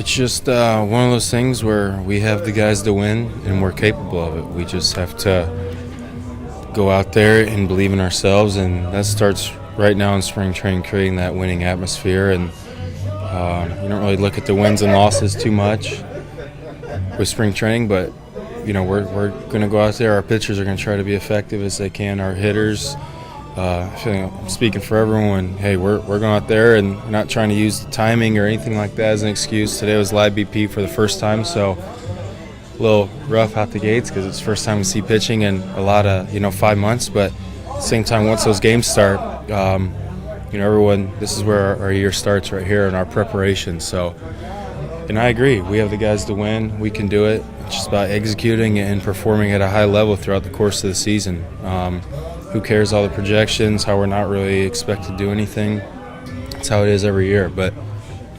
It's just one of those things where we have the guys to win and we're capable of it. We just have to go out there and believe in ourselves, and that starts right now in spring training, creating that winning atmosphere. And you don't really look at the wins and losses too much with spring training, but we're going to go out there. Our pitchers are going to try to be effective as they can. Our hitters, I feel like I'm speaking for everyone. Hey, we're going out there and we're not trying to use the timing or anything like that as an excuse. Today was live BP for the first time, so a little rough out the gates because it's the first time we see pitching in a lot of 5 months. But at the same time, once those games start, everyone, this is where our year starts right here in our preparation. So, and I agree, we have the guys to win. We can do it. It's just about executing and performing at a high level throughout the course of the season. Who cares all the projections, how we're not really expected to do anything. That's how it is every year, but,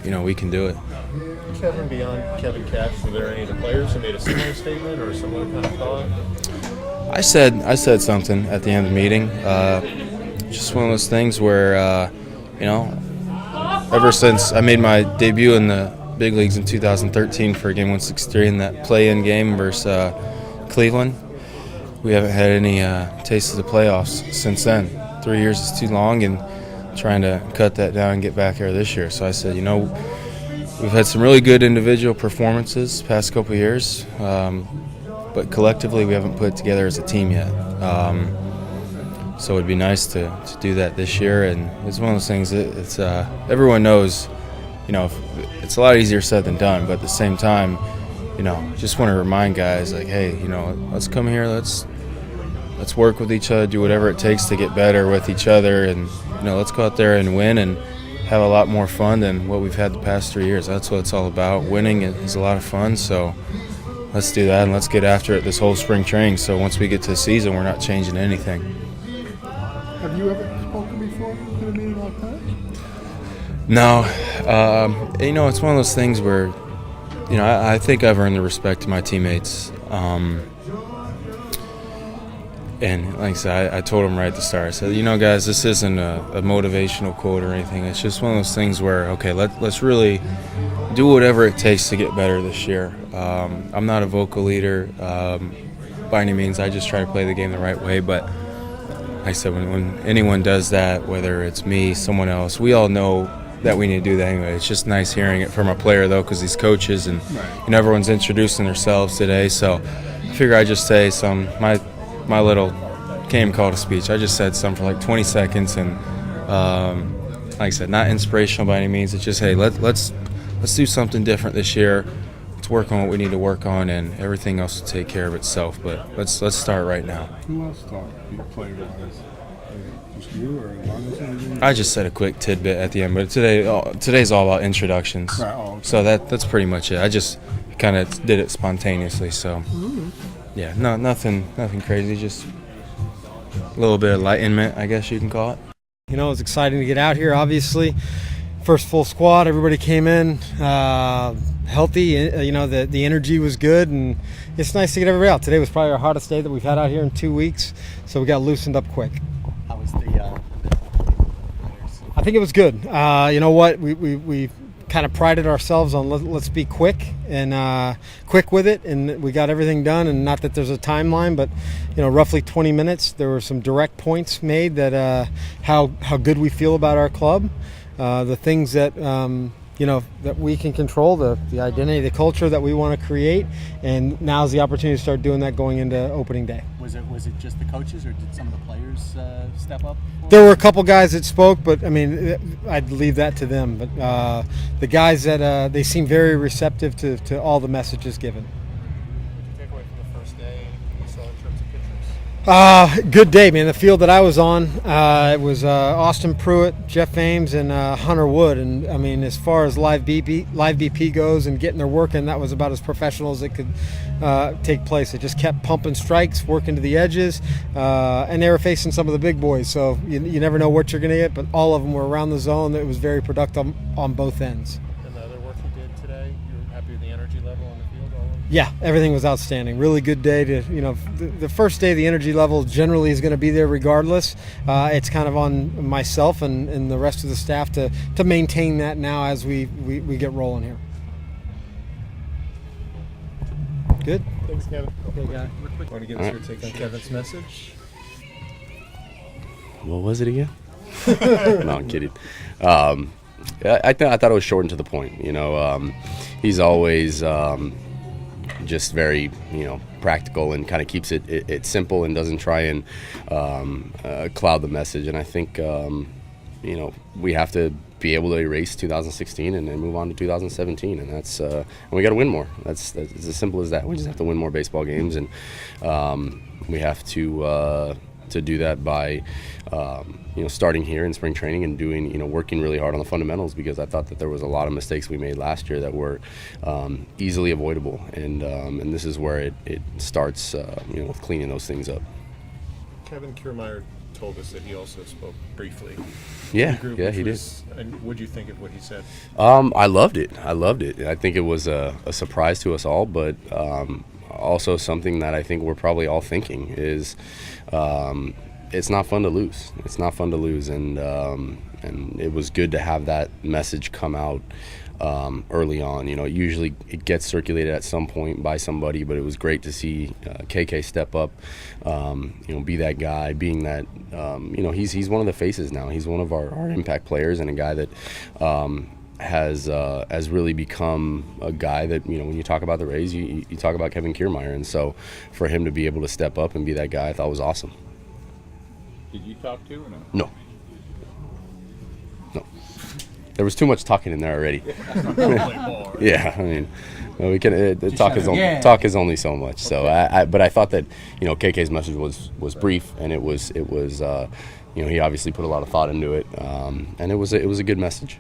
we can do it. Kevin, beyond Kevin Cash, were there any of the players who made a similar statement or a similar kind of thought? I said something at the end of the meeting. Just one of those things where, ever since I made my debut in the big leagues in 2013 for Game 163 in that play-in game versus Cleveland, we haven't had any taste of the playoffs since then. 3 years is too long, and trying to cut that down and get back there this year. So I said, we've had some really good individual performances the past couple of years, but collectively we haven't put it together as a team yet. So it'd be nice to do that this year, and it's one of those things that it's everyone knows, it's a lot easier said than done, but at the same time, just want to remind guys like, hey, let's come here, let's work with each other, do whatever it takes to get better with each other, and let's go out there and win and have a lot more fun than what we've had the past 3 years. That's what it's all about. Winning is a lot of fun, so let's do that and let's get after it this whole spring training. So once we get to the season, we're not changing anything. Have you ever spoken before in a meeting like that? No, it's one of those things where, I think I've earned the respect of my teammates. And like I said, I told them right at the start, I said, guys, this isn't a motivational quote or anything. It's just one of those things where, okay, let's really do whatever it takes to get better this year. I'm not a vocal leader by any means. I just try to play the game the right way. But like I said, when anyone does that, whether it's me, someone else, we all know that we need to do that anyway. It's just nice hearing it from a player, though, because these coaches and everyone's introducing themselves today. So I figure I just say my little can't even call it a speech. I just said something for like 20 seconds, and like I said, not inspirational by any means. It's just, hey, let's do something different this year. Let's work on what we need to work on, and everything else will take care of itself. But let's start right now. Who else thought you played with this? Just you or Lonzo? I just said a quick tidbit at the end, but today's all about introductions. Right, okay. So that's pretty much it. I just kind of did it spontaneously. So yeah, no, nothing crazy. Just a little bit of enlightenment, I guess you can call it. It was exciting to get out here, obviously. First full squad, everybody came in healthy. The energy was good, and it's nice to get everybody out. Today was probably our hottest day that we've had out here in 2 weeks, so we got loosened up quick. How was the I think it was good. You know what? We kind of prided ourselves on let's be quick and quick with it, and we got everything done. And not that there's a timeline, but roughly 20 minutes. There were some direct points made that how good we feel about our club, the things that that we can control, the identity, the culture that we want to create, and now's the opportunity to start doing that going into opening day. Was it just the coaches, or did some of the players step up? There were a couple guys that spoke, but I mean, I'd leave that to them. But the guys that they seem very receptive to all the messages given. What did you take away from the first day you saw in terms of pitchers? Good day, man. The field that I was on, it was Austin Pruitt, Jeff Ames, and Hunter Wood. And I mean, as far as live BP goes and getting their work in, that was about as professional as it could take place. It just kept pumping strikes, working to the edges, and they were facing some of the big boys. So you never know what you're going to get, but all of them were around the zone. It was very productive on both ends. And the other work you did today, you were happy with the energy level on the field? Yeah, everything was outstanding. Really good day. The first day, the energy level generally is going to be there regardless. It's kind of on myself and the rest of the staff to maintain that now as we get rolling here. Good. Thanks, Kevin. Okay, guy. Want to give All us right. your take on Kevin's message? What was it again? No, I'm kidding. I thought it was short and to the point. He's always just very practical and kind of keeps it simple and doesn't try and cloud the message. And I think we have to be able to erase 2016 and then move on to 2017, and that's and we got to win more. That's as simple as that. We just have to win more baseball games, and we have to do that by starting here in spring training and doing working really hard on the fundamentals, because I thought that there was a lot of mistakes we made last year that were easily avoidable, and this is where it starts with cleaning those things up. Kevin Kiermaier told us that he also spoke briefly. Yeah, to the group, yeah, which he did. And what do you think of what he said? I loved it. I think it was a surprise to us all, but also something that I think we're probably all thinking is it's not fun to lose. It's not fun to lose, and it was good to have that message come out early on. Usually it gets circulated at some point by somebody, but it was great to see KK step up, be that guy, being that, he's one of the faces now. He's one of our impact players, and a guy that has really become a guy that, when you talk about the Rays, you talk about Kevin Kiermaier, and so for him to be able to step up and be that guy, I thought was awesome. Did you talk to or no? No. There was too much talking in there already. Yeah, I mean, we can. Talk is only so much. So, but I thought that KK's message was brief, and it was he obviously put a lot of thought into it, and it was a good message.